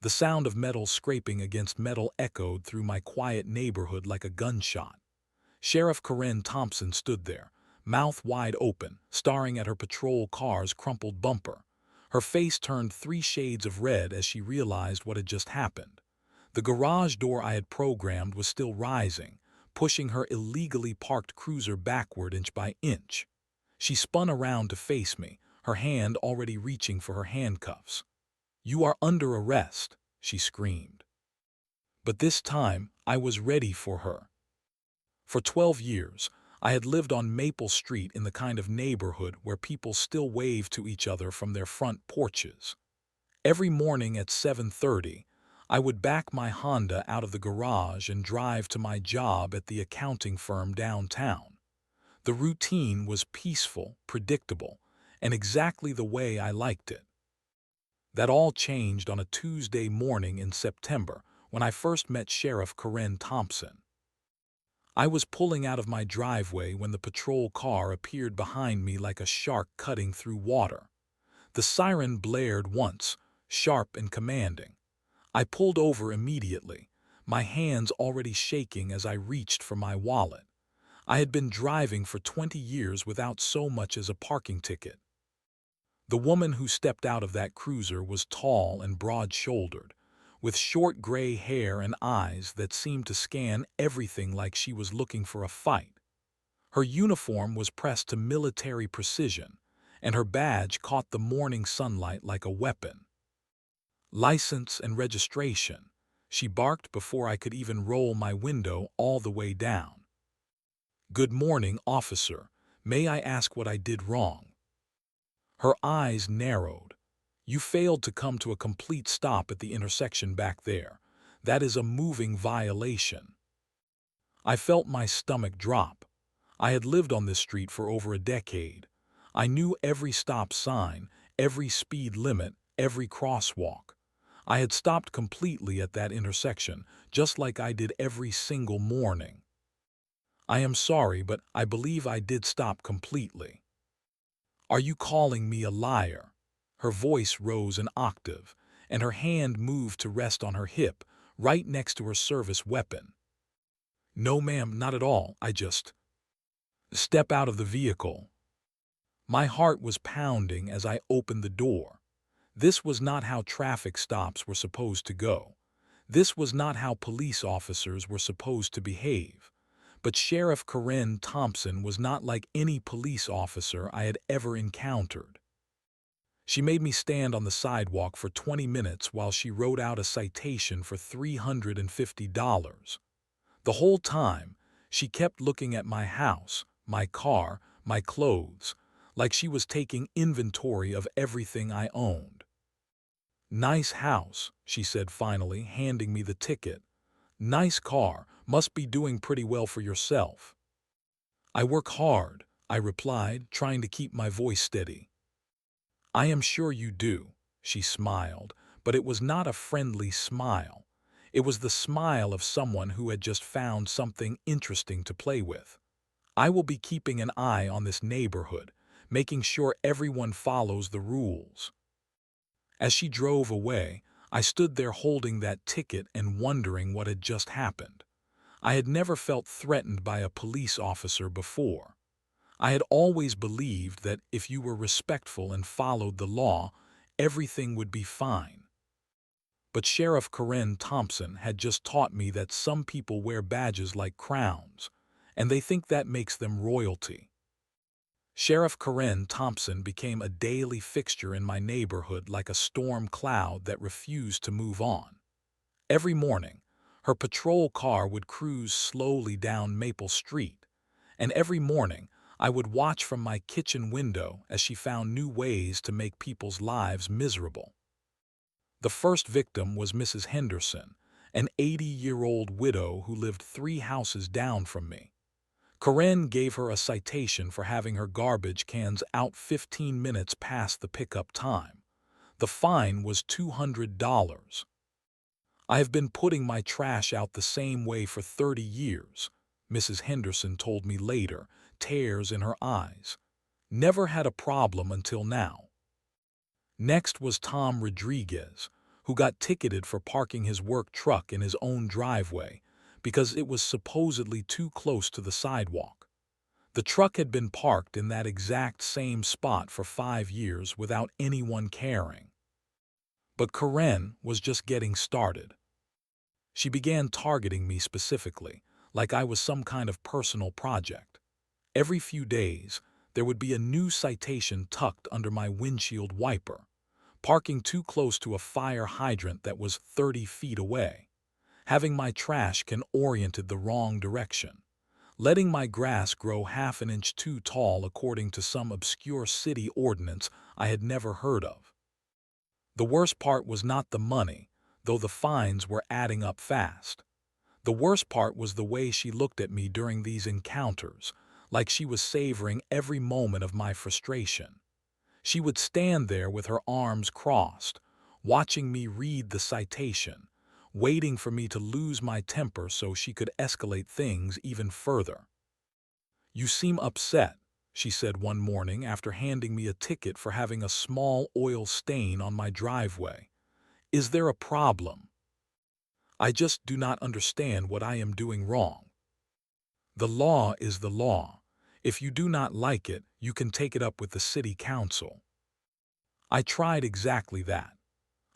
The sound of metal scraping against metal echoed through my quiet neighborhood like a gunshot. Sheriff Karen Thompson stood there, mouth wide open, staring at her patrol car's crumpled bumper. Her face turned 3 shades of red as she realized what had just happened. The garage door I had programmed was still rising, pushing her illegally parked cruiser backward inch by inch. She spun around to face me, her hand already reaching for her handcuffs. "You are under arrest," she screamed. But this time, I was ready for her. For 12 years, I had lived on Maple Street in the kind of neighborhood where people still wave to each other from their front porches. Every morning at 7:30, I would back my Honda out of the garage and drive to my job at the accounting firm downtown. The routine was peaceful, predictable, and exactly the way I liked it. That all changed on a Tuesday morning in September when I first met Sheriff Karen Thompson. I was pulling out of my driveway when the patrol car appeared behind me like a shark cutting through water. The siren blared once, sharp and commanding. I pulled over immediately, my hands already shaking as I reached for my wallet. I had been driving for 20 years without so much as a parking ticket. The woman who stepped out of that cruiser was tall and broad-shouldered, with short gray hair and eyes that seemed to scan everything like she was looking for a fight. Her uniform was pressed to military precision, and her badge caught the morning sunlight like a weapon. "License and registration," she barked before I could even roll my window all the way down. "Good morning, officer. May I ask what I did wrong?" Her eyes narrowed. "You failed to come to a complete stop at the intersection back there. That is a moving violation." I felt my stomach drop. I had lived on this street for over a decade. I knew every stop sign, every speed limit, every crosswalk. I had stopped completely at that intersection, just like I did every single morning. "I am sorry, but I believe I did stop completely." "Are you calling me a liar?" Her voice rose an octave, and her hand moved to rest on her hip, right next to her service weapon. "No, ma'am, not at all. I just—" "Step out of the vehicle." My heart was pounding as I opened the door. This was not how traffic stops were supposed to go. This was not how police officers were supposed to behave. But Sheriff Karen Thompson was not like any police officer I had ever encountered. She made me stand on the sidewalk for 20 minutes while she wrote out a citation for $350. The whole time, she kept looking at my house, my car, my clothes, like she was taking inventory of everything I owned. "Nice house," she said finally, handing me the ticket. "Nice car, must be doing pretty well for yourself." "I work hard," I replied, trying to keep my voice steady. "I am sure you do," she smiled, but it was not a friendly smile. It was the smile of someone who had just found something interesting to play with. "I will be keeping an eye on this neighborhood, making sure everyone follows the rules." As she drove away, I stood there holding that ticket and wondering what had just happened. I had never felt threatened by a police officer before. I had always believed that if you were respectful and followed the law, everything would be fine. But Sheriff Karen Thompson had just taught me that some people wear badges like crowns, and they think that makes them royalty. Sheriff Karen Thompson became a daily fixture in my neighborhood like a storm cloud that refused to move on. Every morning, her patrol car would cruise slowly down Maple Street, and every morning I would watch from my kitchen window as she found new ways to make people's lives miserable. The first victim was Mrs. Henderson, an 80-year-old widow who lived 3 houses down from me. Karen gave her a citation for having her garbage cans out 15 minutes past the pickup time. The fine was $200. "I have been putting my trash out the same way for 30 years, Mrs. Henderson told me later, tears in her eyes. "Never had a problem until now." Next was Tom Rodriguez, who got ticketed for parking his work truck in his own driveway because it was supposedly too close to the sidewalk. The truck had been parked in that exact same spot for 5 years without anyone caring. But Karen was just getting started. She began targeting me specifically, like I was some kind of personal project. Every few days, there would be a new citation tucked under my windshield wiper: parking too close to a fire hydrant that was 30 feet away, having my trash can oriented the wrong direction, letting my grass grow half an inch too tall according to some obscure city ordinance I had never heard of. The worst part was not the money, though the fines were adding up fast. The worst part was the way she looked at me during these encounters, like she was savoring every moment of my frustration. She would stand there with her arms crossed, watching me read the citation, waiting for me to lose my temper so she could escalate things even further. "You seem upset," she said one morning after handing me a ticket for having a small oil stain on my driveway. "Is there a problem?" "I just do not understand what I am doing wrong." "The law is the law. If you do not like it, you can take it up with the city council." I tried exactly that.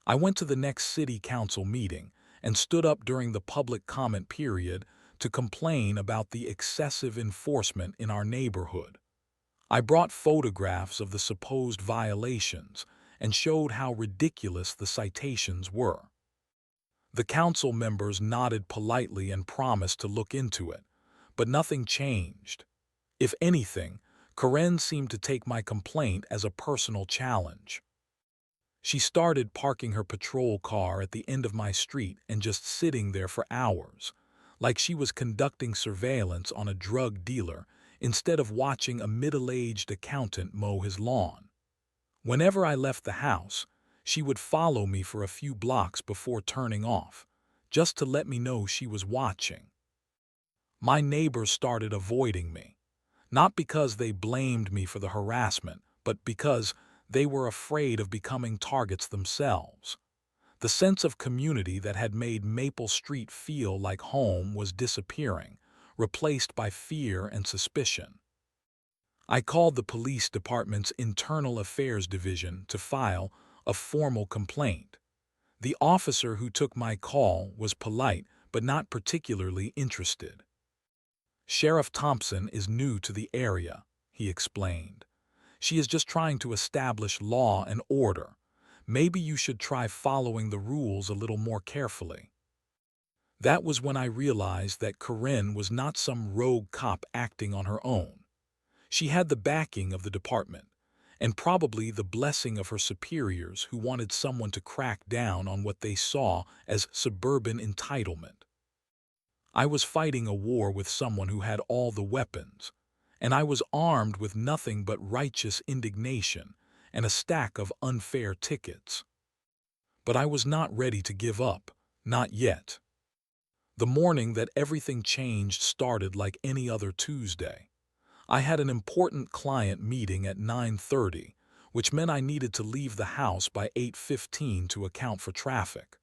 I went to the next city council meeting and stood up during the public comment period to complain about the excessive enforcement in our neighborhood. I brought photographs of the supposed violations and showed how ridiculous the citations were. The council members nodded politely and promised to look into it, but nothing changed. If anything, Karen seemed to take my complaint as a personal challenge. She started parking her patrol car at the end of my street and just sitting there for hours, like she was conducting surveillance on a drug dealer instead of watching a middle-aged accountant mow his lawn. Whenever I left the house, she would follow me for a few blocks before turning off, just to let me know she was watching. My neighbors started avoiding me, not because they blamed me for the harassment, but because they were afraid of becoming targets themselves. The sense of community that had made Maple Street feel like home was disappearing, replaced by fear and suspicion. I called the police department's Internal Affairs Division to file a formal complaint. The officer who took my call was polite but not particularly interested. "Sheriff Thompson is new to the area," he explained. "She is just trying to establish law and order. Maybe you should try following the rules a little more carefully." That was when I realized that Karen was not some rogue cop acting on her own. She had the backing of the department, and probably the blessing of her superiors who wanted someone to crack down on what they saw as suburban entitlement. I was fighting a war with someone who had all the weapons, and I was armed with nothing but righteous indignation and a stack of unfair tickets. But I was not ready to give up, not yet. The morning that everything changed started like any other Tuesday. I had an important client meeting at 9:30, which meant I needed to leave the house by 8:15 to account for traffic.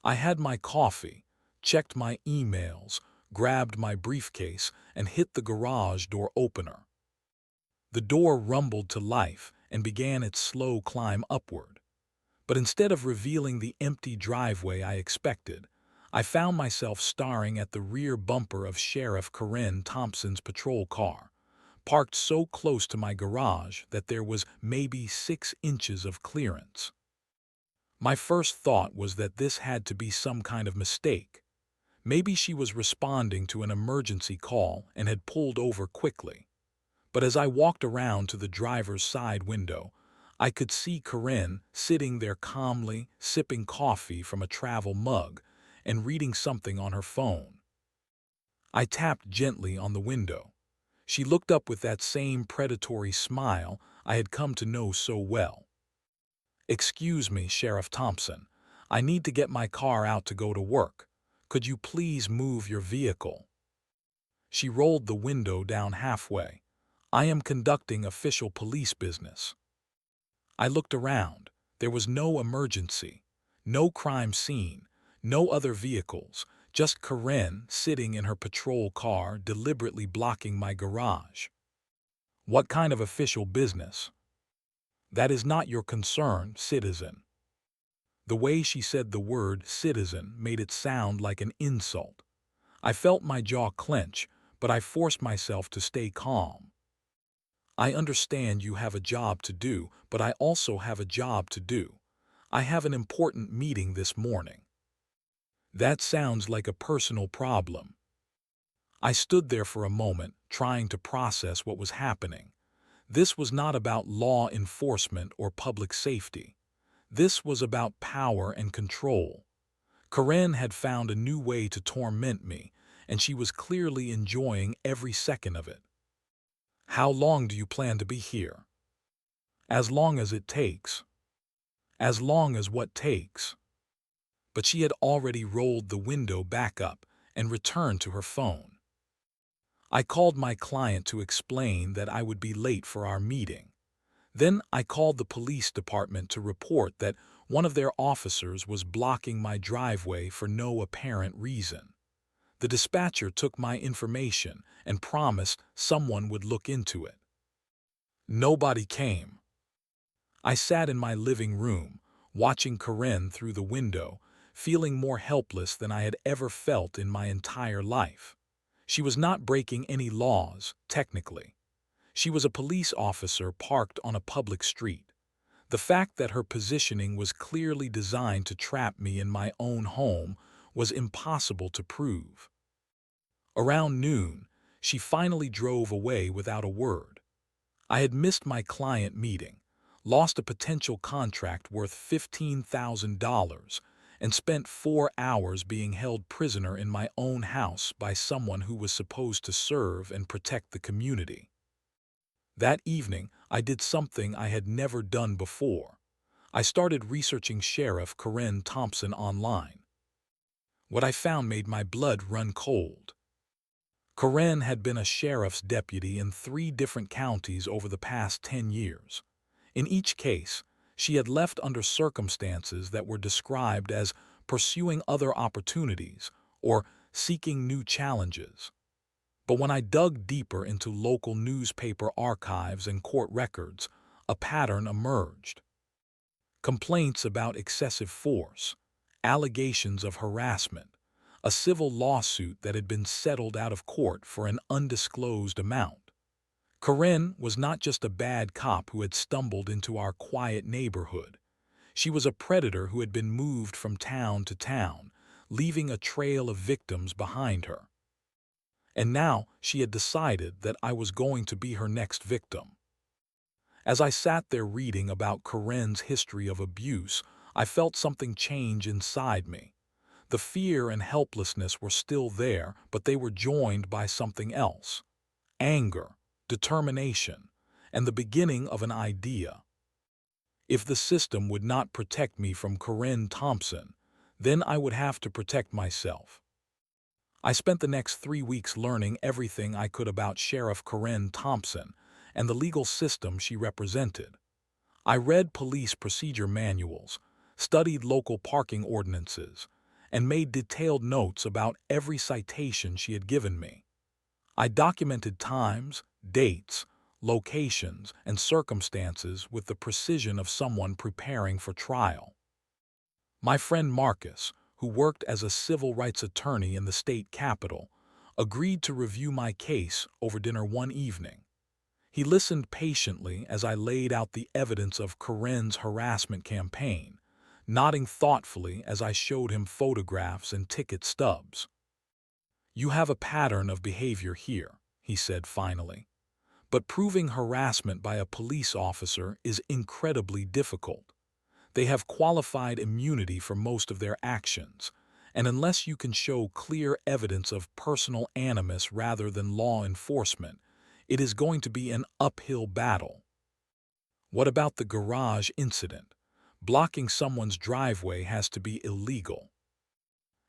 I had my coffee, checked my emails, grabbed my briefcase, and hit the garage door opener. The door rumbled to life and began its slow climb upward. But instead of revealing the empty driveway I expected, I found myself staring at the rear bumper of Sheriff Karen Thompson's patrol car, parked so close to my garage that there was maybe 6 inches of clearance. My first thought was that this had to be some kind of mistake. Maybe she was responding to an emergency call and had pulled over quickly. But as I walked around to the driver's side window, I could see Karen sitting there calmly, sipping coffee from a travel mug and reading something on her phone. I tapped gently on the window. She looked up with that same predatory smile I had come to know so well. "Excuse me, Sheriff Thompson. I need to get my car out to go to work. Could you please move your vehicle?" She rolled the window down halfway. "I am conducting official police business." I looked around. There was no emergency, No crime scene, no other vehicles, just Karen sitting in her patrol car deliberately blocking my garage. What kind of official business? That is not your concern, citizen. The way she said the word citizen made it sound like an insult. I felt my jaw clench, but I forced myself to stay calm. I understand you have a job to do, but I also have a job to do. I have an important meeting this morning. That sounds like a personal problem. I stood there for a moment, trying to process what was happening. This was not about law enforcement or public safety. This was about power and control. Karen had found a new way to torment me, and she was clearly enjoying every second of it. How long do you plan to be here? As long as it takes. As long as what takes. But she had already rolled the window back up and returned to her phone. I called my client to explain that I would be late for our meeting. Then I called the police department to report that one of their officers was blocking my driveway for no apparent reason. The dispatcher took my information and promised someone would look into it. Nobody came. I sat in my living room, watching Karen through the window, feeling more helpless than I had ever felt in my entire life. She was not breaking any laws, technically. She was a police officer parked on a public street. The fact that her positioning was clearly designed to trap me in my own home was impossible to prove. Around noon, she finally drove away without a word. I had missed my client meeting, lost a potential contract worth $15,000, and spent 4 hours being held prisoner in my own house by someone who was supposed to serve and protect the community. That evening, I did something I had never done before. I started researching Sheriff Karen Thompson online. What I found made my blood run cold. Karen had been a sheriff's deputy in 3 different counties over the past 10 years. In each case, she had left under circumstances that were described as pursuing other opportunities or seeking new challenges. But when I dug deeper into local newspaper archives and court records, a pattern emerged. Complaints about excessive force, allegations of harassment, a civil lawsuit that had been settled out of court for an undisclosed amount. Karen was not just a bad cop who had stumbled into our quiet neighborhood. She was a predator who had been moved from town to town, leaving a trail of victims behind her. And now she had decided that I was going to be her next victim. As I sat there reading about Karen's history of abuse, I felt something change inside me. The fear and helplessness were still there, but they were joined by something else: anger, determination, and the beginning of an idea. If the system would not protect me from Karen Thompson, then I would have to protect myself. I spent the next 3 weeks learning everything I could about Sheriff Karen Thompson and the legal system she represented. I read police procedure manuals, studied local parking ordinances, and made detailed notes about every citation she had given me. I documented times, dates, locations, and circumstances with the precision of someone preparing for trial. My friend Marcus, who worked as a civil rights attorney in the state capitol, agreed to review my case over dinner one evening. He listened patiently as I laid out the evidence of Karen's harassment campaign, nodding thoughtfully as I showed him photographs and ticket stubs. "You have a pattern of behavior here," he said finally. "But proving harassment by a police officer is incredibly difficult. They have qualified immunity for most of their actions, and unless you can show clear evidence of personal animus rather than law enforcement, it is going to be an uphill battle." What about the garage incident? Blocking someone's driveway has to be illegal.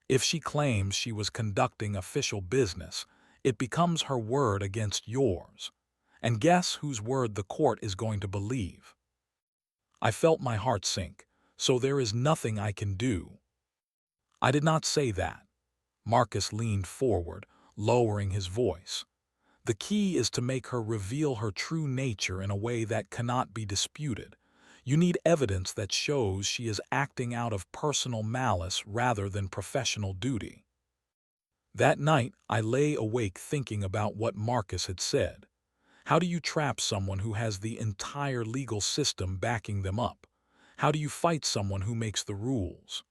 If she claims she was conducting official business, it becomes her word against yours. And guess whose word the court is going to believe? I felt my heart sink, so there is nothing I can do." "I did not say that." Marcus leaned forward, lowering his voice. "The key is to make her reveal her true nature in a way that cannot be disputed. You need evidence that shows she is acting out of personal malice rather than professional duty." That night, I lay awake thinking about what Marcus had said. How do you trap someone who has the entire legal system backing them up? How do you fight someone who makes the rules?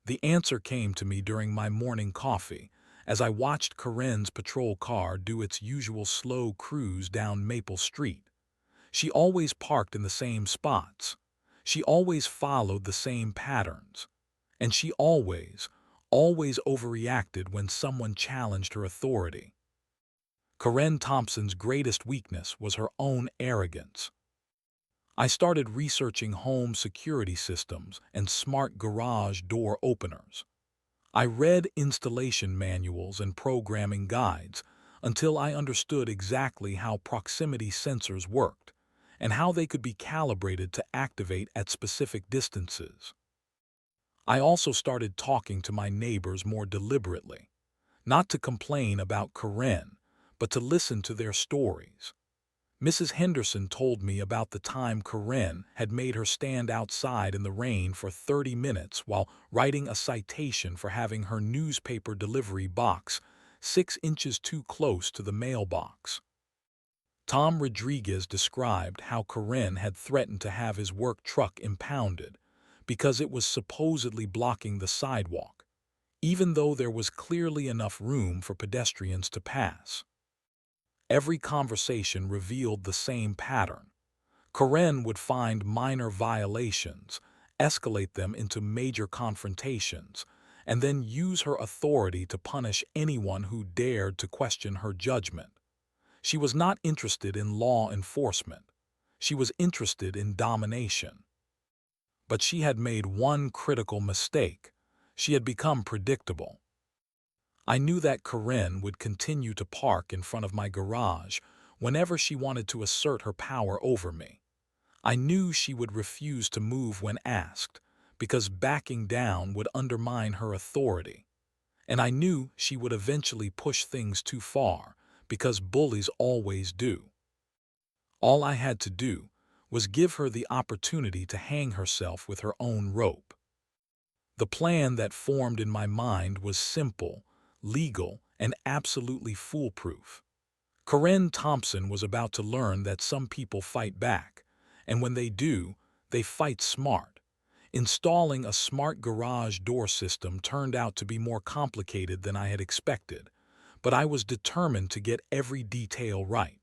The answer came to me during my morning coffee, as I watched Karen's patrol car do its usual slow cruise down Maple Street. She always parked in the same spots. She always followed the same patterns. And she always overreacted when someone challenged her authority. Karen Thompson's greatest weakness was her own arrogance. I started researching home security systems and smart garage door openers. I read installation manuals and programming guides until I understood exactly how proximity sensors worked and how they could be calibrated to activate at specific distances. I also started talking to my neighbors more deliberately, not to complain about Karen, but to listen to their stories. Mrs. Henderson told me about the time Karen had made her stand outside in the rain for 30 minutes while writing a citation for having her newspaper delivery box 6 inches too close to the mailbox. Tom Rodriguez described how Karen had threatened to have his work truck impounded because it was supposedly blocking the sidewalk, even though there was clearly enough room for pedestrians to pass. Every conversation revealed the same pattern. Karen would find minor violations, escalate them into major confrontations, and then use her authority to punish anyone who dared to question her judgment. She was not interested in law enforcement. She was interested in domination. But she had made one critical mistake. She had become predictable. I knew that Karen would continue to park in front of my garage whenever she wanted to assert her power over me. I knew she would refuse to move when asked, because backing down would undermine her authority. And I knew she would eventually push things too far, because bullies always do. All I had to do was give her the opportunity to hang herself with her own rope. The plan that formed in my mind was simple, legal, and absolutely foolproof. Karen Thompson was about to learn that some people fight back, and when they do, they fight smart. Installing a smart garage door system turned out to be more complicated than I had expected, but I was determined to get every detail right.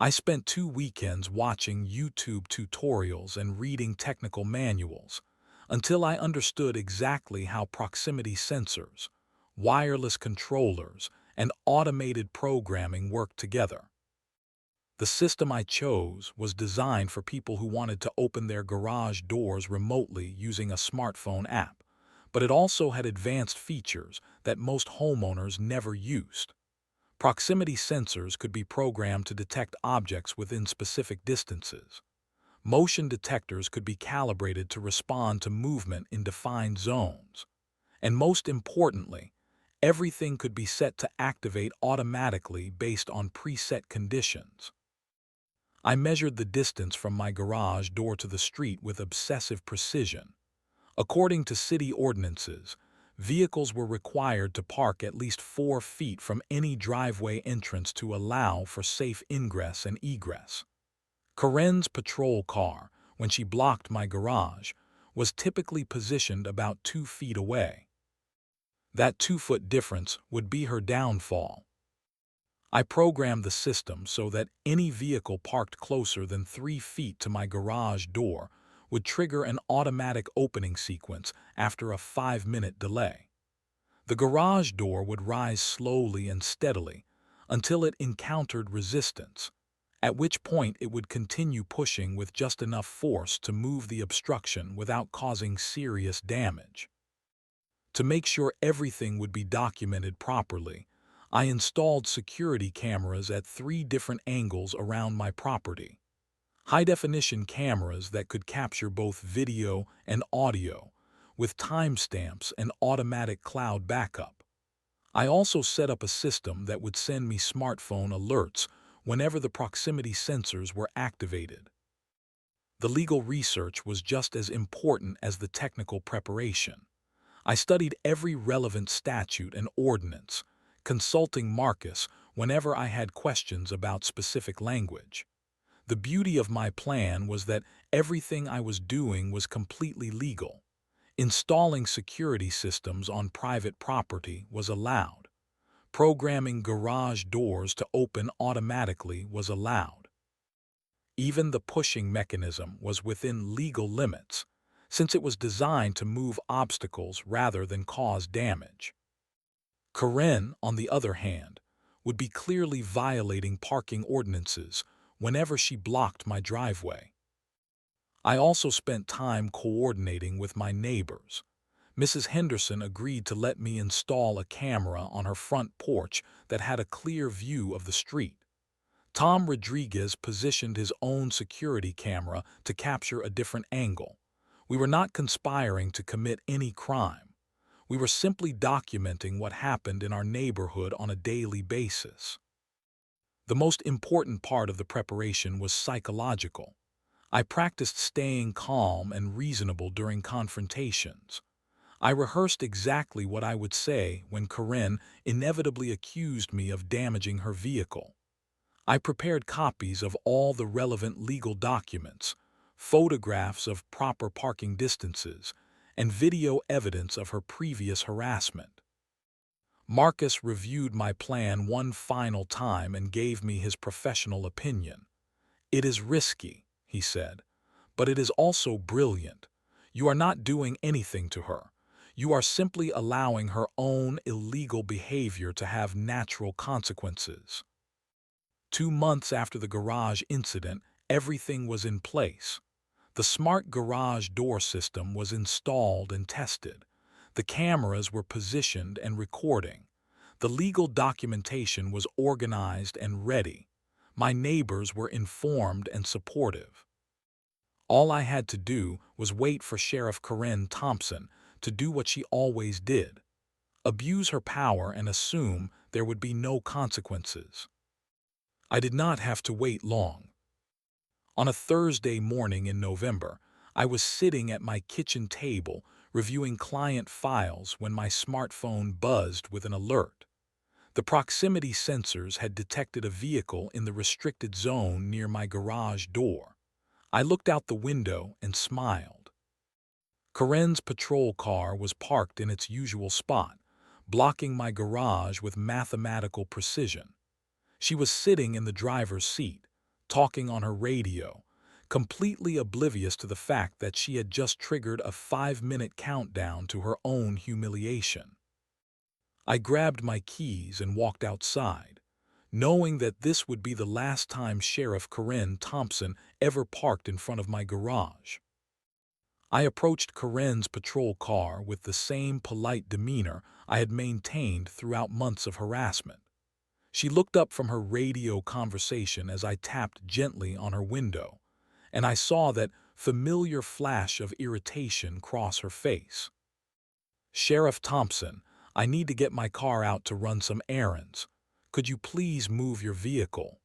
I spent 2 weekends watching YouTube tutorials and reading technical manuals until I understood exactly how proximity sensors, wireless controllers, and automated programming work together. The system I chose was designed for people who wanted to open their garage doors remotely using a smartphone app, but it also had advanced features that most homeowners never used. Proximity sensors could be programmed to detect objects within specific distances. Motion detectors could be calibrated to respond to movement in defined zones. And most importantly, everything could be set to activate automatically based on preset conditions. I measured the distance from my garage door to the street with obsessive precision. According to city ordinances, vehicles were required to park at least 4 feet from any driveway entrance to allow for safe ingress and egress. Karen's patrol car, when she blocked my garage, was typically positioned about 2 feet away. That 2-foot difference would be her downfall. I programmed the system so that any vehicle parked closer than 3 feet to my garage door would trigger an automatic opening sequence after a 5-minute delay. The garage door would rise slowly and steadily until it encountered resistance, at which point it would continue pushing with just enough force to move the obstruction without causing serious damage. To make sure everything would be documented properly, I installed security cameras at 3 different angles around my property. high-definition cameras that could capture both video and audio, with timestamps and automatic cloud backup. I also set up a system that would send me smartphone alerts whenever the proximity sensors were activated. The legal research was just as important as the technical preparation. I studied every relevant statute and ordinance, consulting Marcus whenever I had questions about specific language. The beauty of my plan was that everything I was doing was completely legal. Installing security systems on private property was allowed. Programming garage doors to open automatically was allowed. Even the pushing mechanism was within legal limits, since it was designed to move obstacles rather than cause damage. Karen, on the other hand, would be clearly violating parking ordinances whenever she blocked my driveway. I also spent time coordinating with my neighbors. Mrs. Henderson agreed to let me install a camera on her front porch that had a clear view of the street. Tom Rodriguez positioned his own security camera to capture a different angle. We were not conspiring to commit any crime. We were simply documenting what happened in our neighborhood on a daily basis. The most important part of the preparation was psychological. I practiced staying calm and reasonable during confrontations. I rehearsed exactly what I would say when Karen inevitably accused me of damaging her vehicle. I prepared copies of all the relevant legal documents, photographs of proper parking distances, and video evidence of her previous harassment. Marcus reviewed my plan one final time and gave me his professional opinion. "It is risky," he said, "but it is also brilliant. You are not doing anything to her. You are simply allowing her own illegal behavior to have natural consequences." 2 months after the garage incident, everything was in place. The smart garage door system was installed and tested. The cameras were positioned and recording. The legal documentation was organized and ready. My neighbors were informed and supportive. All I had to do was wait for Sheriff Karen Thompson to do what she always did: abuse her power and assume there would be no consequences. I did not have to wait long. On a Thursday morning in November, I was sitting at my kitchen table reviewing client files when my smartphone buzzed with an alert. The proximity sensors had detected a vehicle in the restricted zone near my garage door. I looked out the window and smiled. Karen's patrol car was parked in its usual spot, blocking my garage with mathematical precision. She was sitting in the driver's seat, talking on her radio, completely oblivious to the fact that she had just triggered a 5-minute countdown to her own humiliation. I grabbed my keys and walked outside, knowing that this would be the last time Sheriff Karen Thompson ever parked in front of my garage. I approached Karen's patrol car with the same polite demeanor I had maintained throughout months of harassment. She looked up from her radio conversation as I tapped gently on her window, and I saw that familiar flash of irritation cross her face. "Sheriff Thompson, I need to get my car out to run some errands. Could you please move your vehicle?"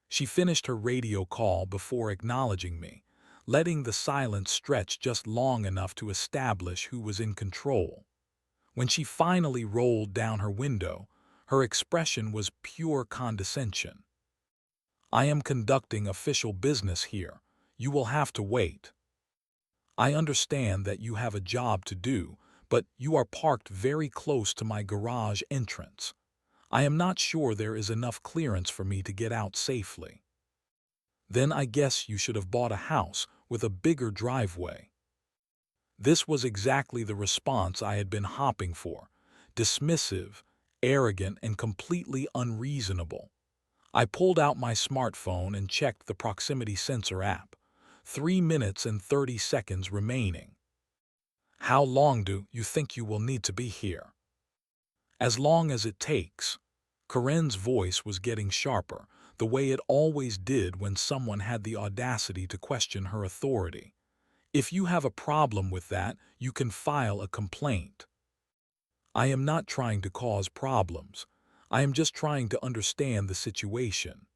She finished her radio call before acknowledging me, letting the silence stretch just long enough to establish who was in control. When she finally rolled down her window, her expression was pure condescension. "I am conducting official business here. You will have to wait. I understand that you have a job to do, but you are parked very close to my garage entrance. I am not sure there is enough clearance for me to get out safely." "Then I guess you should have bought a house with a bigger driveway." This was exactly the response I had been hoping for: dismissive, arrogant, and completely unreasonable. I pulled out my smartphone and checked the proximity sensor app. 3 minutes and 30 seconds remaining. "How long do you think you will need to be here?" "As long as it takes." Karen's voice was getting sharper, the way it always did when someone had the audacity to question her authority. If you have a problem with that, you can file a complaint. I am not trying to cause problems. I am just trying to understand the situation.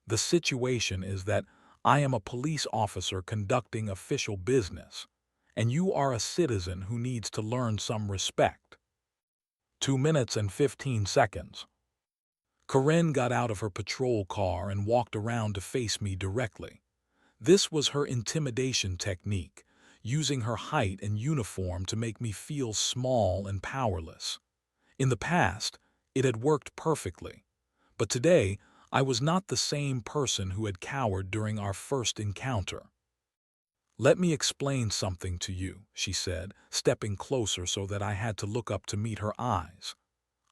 The situation is that I am a police officer conducting official business, and you are a citizen who needs to learn some respect. 2 minutes and 15 seconds. Karen got out of her patrol car and walked around to face me directly. This was her intimidation technique, using her height and uniform to make me feel small and powerless. In the past, it had worked perfectly, but today I was not the same person who had cowered during our first encounter. "Let me explain something to you," she said, stepping closer so that I had to look up to meet her eyes.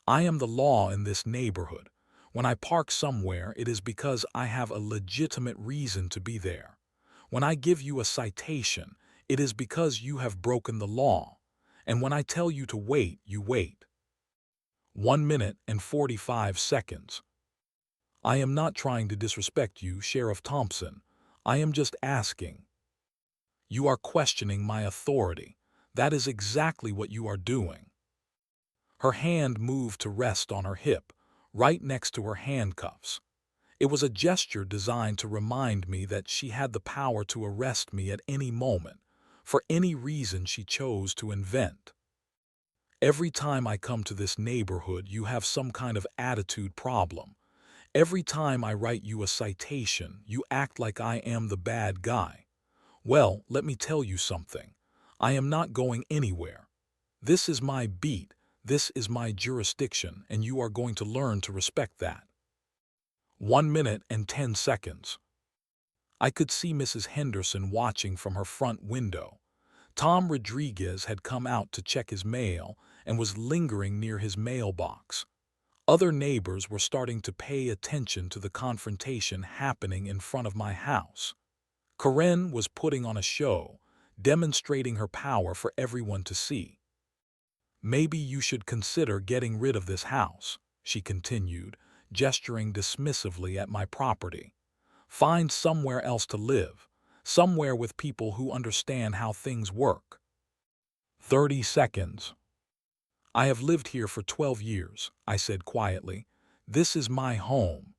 "I am the law in this neighborhood. When I park somewhere, it is because I have a legitimate reason to be there. When I give you a citation, it is because you have broken the law. And when I tell you to wait, you wait." 1 minute and 45 seconds. "I am not trying to disrespect you, Sheriff Thompson. I am just asking. You are questioning my authority. That is exactly what you are doing." Her hand moved to rest on her hip, right next to her handcuffs. It was a gesture designed to remind me that she had the power to arrest me at any moment, for any reason she chose to invent. "Every time I come to this neighborhood, you have some kind of attitude problem. Every time I write you a citation, you act like I am the bad guy. Well, let me tell you something. I am not going anywhere. This is my beat, this is my jurisdiction, and you are going to learn to respect that." 1 minute and 10 seconds. I could see Mrs. Henderson watching from her front window. Tom Rodriguez had come out to check his mail and was lingering near his mailbox. Other neighbors were starting to pay attention to the confrontation happening in front of my house. Karen was putting on a show, demonstrating her power for everyone to see. "Maybe you should consider getting rid of this house," she continued, gesturing dismissively at my property. "Find somewhere else to live, somewhere with people who understand how things work." 30 seconds. "I have lived here for 12 years, I said quietly. "This is my home."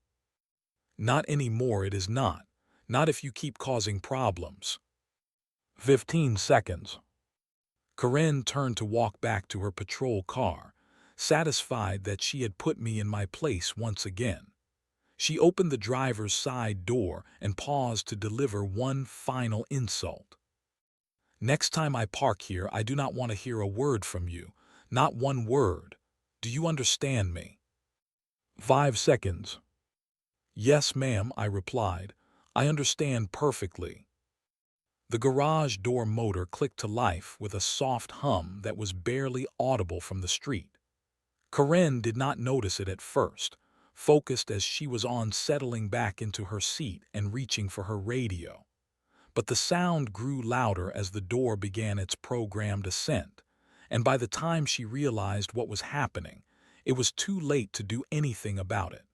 "Not anymore, it is not. Not if you keep causing problems." 15 seconds. Karen turned to walk back to her patrol car, satisfied that she had put me in my place once again. She opened the driver's side door and paused to deliver one final insult. "Next time I park here, I do not want to hear a word from you. Not one word. Do you understand me?" 5 seconds. "Yes, ma'am," I replied. "I understand perfectly." The garage door motor clicked to life with a soft hum that was barely audible from the street. Karen did not notice it at first, focused as she was on settling back into her seat and reaching for her radio. But the sound grew louder as the door began its programmed ascent, and by the time she realized what was happening, it was too late to do anything about it.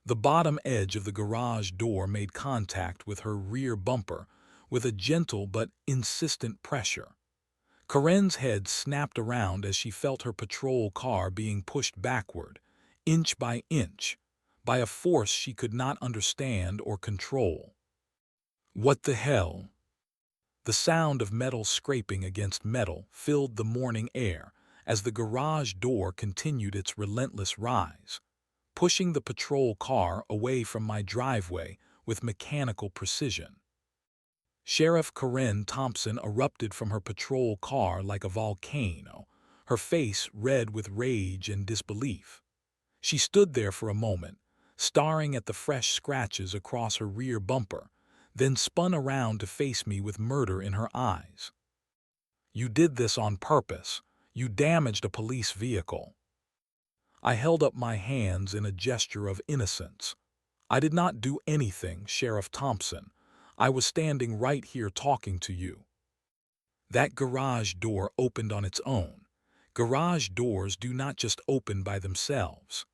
The bottom edge of the garage door made contact with her rear bumper with a gentle but insistent pressure. Karen's head snapped around as she felt her patrol car being pushed backward, inch by inch, by a force she could not understand or control. "What the hell?" The sound of metal scraping against metal filled the morning air as the garage door continued its relentless rise, pushing the patrol car away from my driveway with mechanical precision. Sheriff Karen Thompson erupted from her patrol car like a volcano, her face red with rage and disbelief. She stood there for a moment, staring at the fresh scratches across her rear bumper, then spun around to face me with murder in her eyes. "You did this on purpose. You damaged a police vehicle." I held up my hands in a gesture of innocence. "I did not do anything, Sheriff Thompson. I was standing right here talking to you." That garage door opened on its own. Garage doors do not just open by themselves.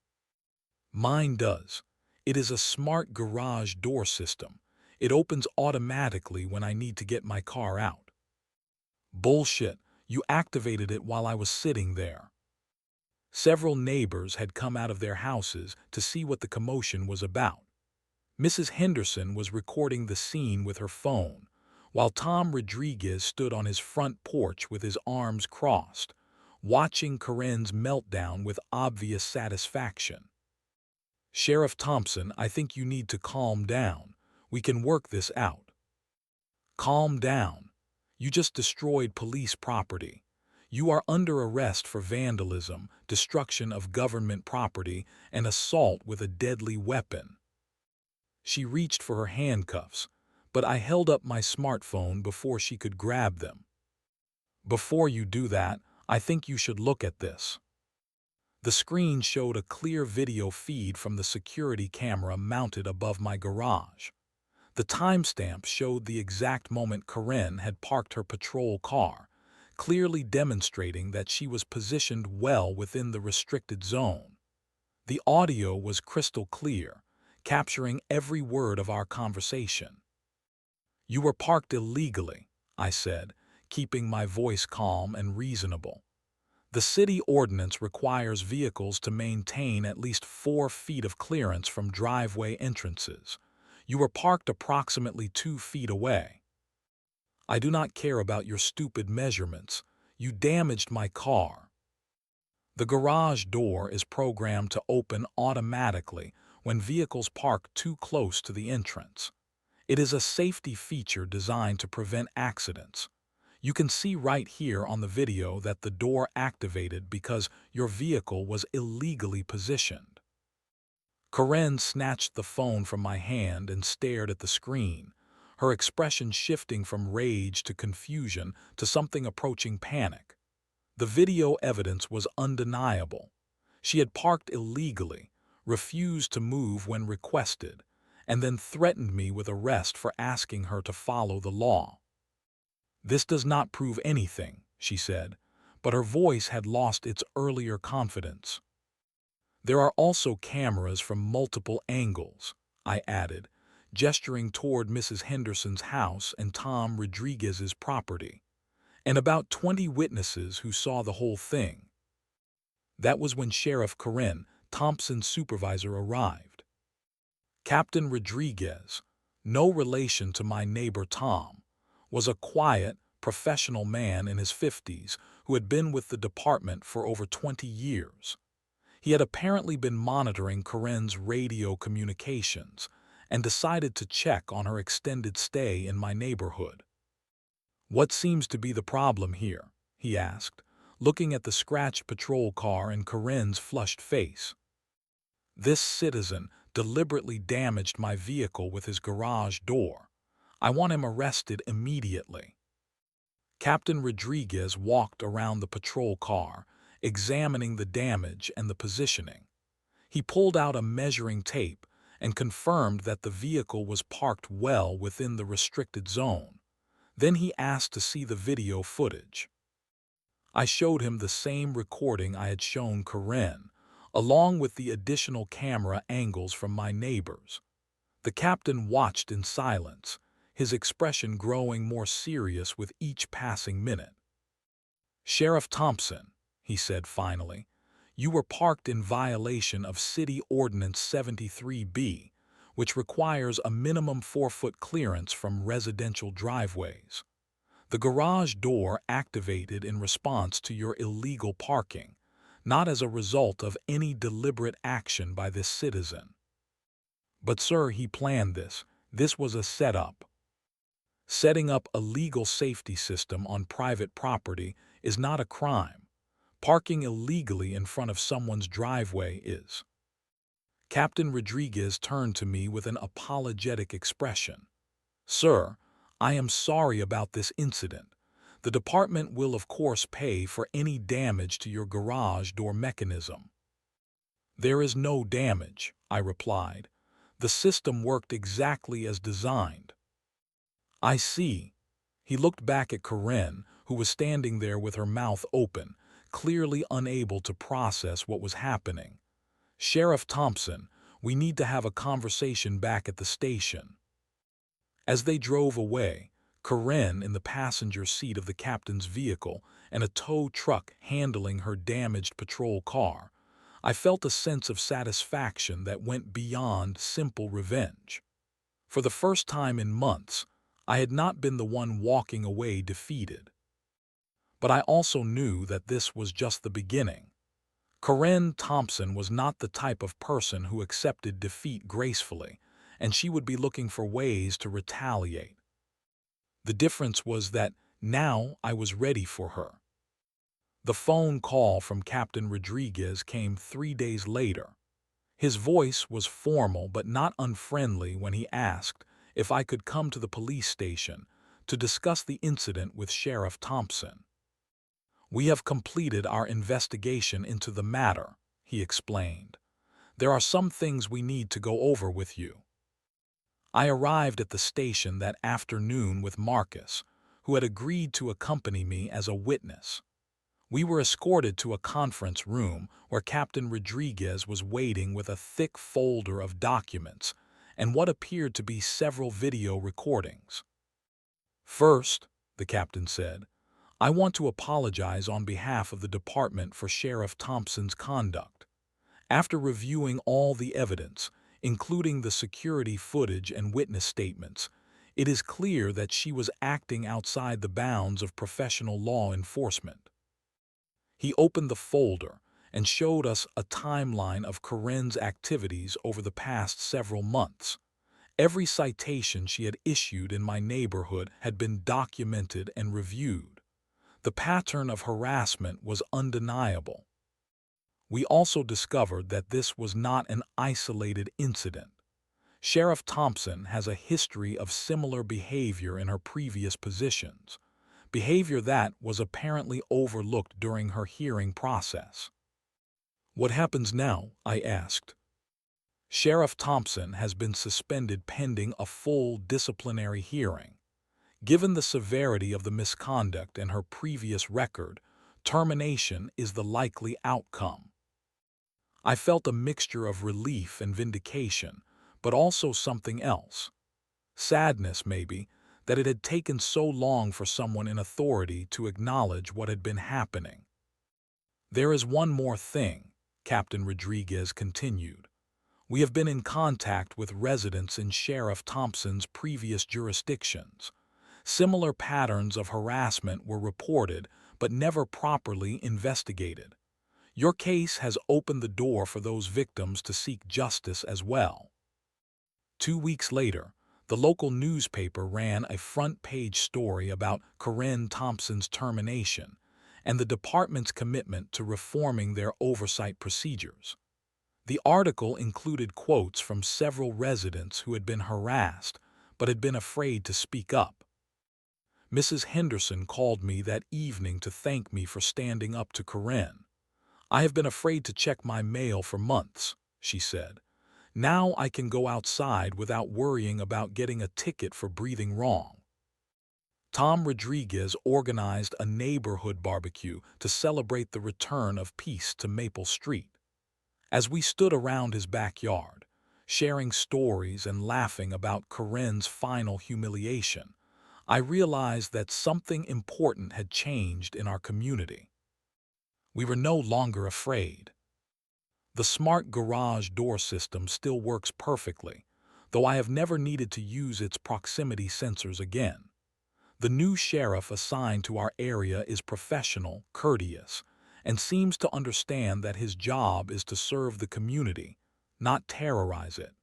Mine does. It is a smart garage door system. It opens automatically when I need to get my car out. Bullshit. You activated it while I was sitting there. Several neighbors had come out of their houses to see what the commotion was about. Mrs. Henderson was recording the scene with her phone, while Tom Rodriguez stood on his front porch with his arms crossed, watching Karen's meltdown with obvious satisfaction. Sheriff Thompson, I think you need to calm down. We can work this out. Calm down. You just destroyed police property. You are under arrest for vandalism, destruction of government property, and assault with a deadly weapon. She reached for her handcuffs, but I held up my smartphone before she could grab them. Before you do that, I think you should look at this. The screen showed a clear video feed from the security camera mounted above my garage. The timestamp showed the exact moment Karen had parked her patrol car, clearly demonstrating that she was positioned well within the restricted zone. The audio was crystal clear, capturing every word of our conversation. You were parked illegally, I said, keeping my voice calm and reasonable. The city ordinance requires vehicles to maintain at least 4 feet of clearance from driveway entrances. You were parked approximately 2 feet away. I do not care about your stupid measurements. You damaged my car. The garage door is programmed to open automatically when vehicles park too close to the entrance. It is a safety feature designed to prevent accidents. You can see right here on the video that the door activated because your vehicle was illegally positioned. Karen snatched the phone from my hand and stared at the screen, her expression shifting from rage to confusion to something approaching panic. The video evidence was undeniable. She had parked illegally, refused to move when requested, and then threatened me with arrest for asking her to follow the law. This does not prove anything, she said, but her voice had lost its earlier confidence. There are also cameras from multiple angles, I added, gesturing toward Mrs. Henderson's house and Tom Rodriguez's property, and about 20 witnesses who saw the whole thing. That was when Sheriff Karen, Thompson's supervisor, arrived. Captain Rodriguez, no relation to my neighbor Tom, was a quiet, professional man in his 50s who had been with the department for over 20 years. He had apparently been monitoring Karen's radio communications and decided to check on her extended stay in my neighborhood. What seems to be the problem here? He asked, looking at the scratched patrol car and Karen's flushed face. This citizen deliberately damaged my vehicle with his garage door. I want him arrested immediately. Captain Rodriguez walked around the patrol car, examining the damage and the positioning. He pulled out a measuring tape and confirmed that the vehicle was parked well within the restricted zone. Then he asked to see the video footage. I showed him the same recording I had shown Karen, along with the additional camera angles from my neighbors. The captain watched in silence, his expression growing more serious with each passing minute. Sheriff Thompson, he said finally, you were parked in violation of City Ordinance 73B, which requires a minimum 4-foot clearance from residential driveways. The garage door activated in response to your illegal parking, not as a result of any deliberate action by this citizen. But sir, he planned this. This was a setup. Setting up a legal safety system on private property is not a crime. Parking illegally in front of someone's driveway is. Captain Rodriguez turned to me with an apologetic expression. Sir, I am sorry about this incident. The department will of course pay for any damage to your garage door mechanism. There is no damage, I replied. The system worked exactly as designed. I see. He looked back at Karen, who was standing there with her mouth open, clearly unable to process what was happening. Sheriff Thompson, We need to have a conversation back at the station." As they drove away, Karen in the passenger seat of the captain's vehicle and a tow truck handling her damaged patrol car, I felt a sense of satisfaction that went beyond simple revenge. For the first time in months, I had not been the one walking away defeated. But I also knew that this was just the beginning. Karen Thompson was not the type of person who accepted defeat gracefully, and she would be looking for ways to retaliate. The difference was that now I was ready for her. The phone call from Captain Rodriguez came 3 days later. His voice was formal but not unfriendly when he asked if I could come to the police station to discuss the incident with Sheriff Thompson. "We have completed our investigation into the matter," he explained. "There are some things we need to go over with you." I arrived at the station that afternoon with Marcus, who had agreed to accompany me as a witness. We were escorted to a conference room where Captain Rodriguez was waiting with a thick folder of documents and what appeared to be several video recordings. "First," the captain said, "I want to apologize on behalf of the department for Sheriff Thompson's conduct. After reviewing all the evidence, including the security footage and witness statements, it is clear that she was acting outside the bounds of professional law enforcement." He opened the folder and showed us a timeline of Karen's activities over the past several months. Every citation she had issued in my neighborhood had been documented and reviewed. The pattern of harassment was undeniable. We also discovered that this was not an isolated incident. Sheriff Thompson has a history of similar behavior in her previous positions, behavior that was apparently overlooked during her hearing process. "What happens now?" I asked. "Sheriff Thompson has been suspended pending a full disciplinary hearing. Given the severity of the misconduct and her previous record, termination is the likely outcome." I felt a mixture of relief and vindication, but also something else. Sadness, maybe, that it had taken so long for someone in authority to acknowledge what had been happening. "There is one more thing," Captain Rodriguez continued. "We have been in contact with residents in Sheriff Thompson's previous jurisdictions. Similar patterns of harassment were reported but never properly investigated. Your case has opened the door for those victims to seek justice as well." 2 weeks later, the local newspaper ran a front-page story about Karen Thompson's termination and the department's commitment to reforming their oversight procedures. The article included quotes from several residents who had been harassed but had been afraid to speak up. Mrs. Henderson called me that evening to thank me for standing up to Karen. "I have been afraid to check my mail for months," she said. "Now I can go outside without worrying about getting a ticket for breathing wrong." Tom Rodriguez organized a neighborhood barbecue to celebrate the return of peace to Maple Street. As we stood around his backyard, sharing stories and laughing about Karen's final humiliation, I realized that something important had changed in our community. We were no longer afraid. The smart garage door system still works perfectly, though I have never needed to use its proximity sensors again. The new sheriff assigned to our area is professional, courteous, and seems to understand that his job is to serve the community, not terrorize it.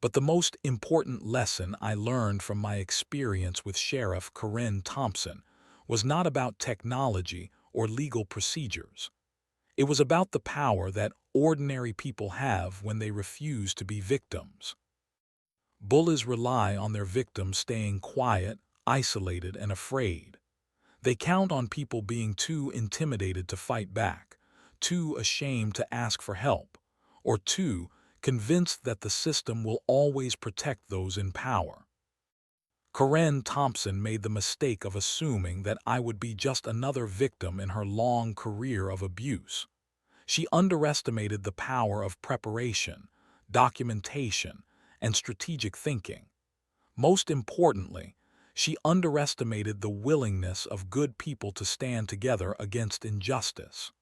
But the most important lesson I learned from my experience with Sheriff Karen Thompson was not about technology or legal procedures. It was about the power that ordinary people have when they refuse to be victims. Bullies rely on their victims staying quiet, isolated, and afraid. They count on people being too intimidated to fight back, too ashamed to ask for help, or too convinced that the system will always protect those in power. Karen Thompson made the mistake of assuming that I would be just another victim in her long career of abuse. She underestimated the power of preparation, documentation, and strategic thinking. Most importantly, she underestimated the willingness of good people to stand together against injustice.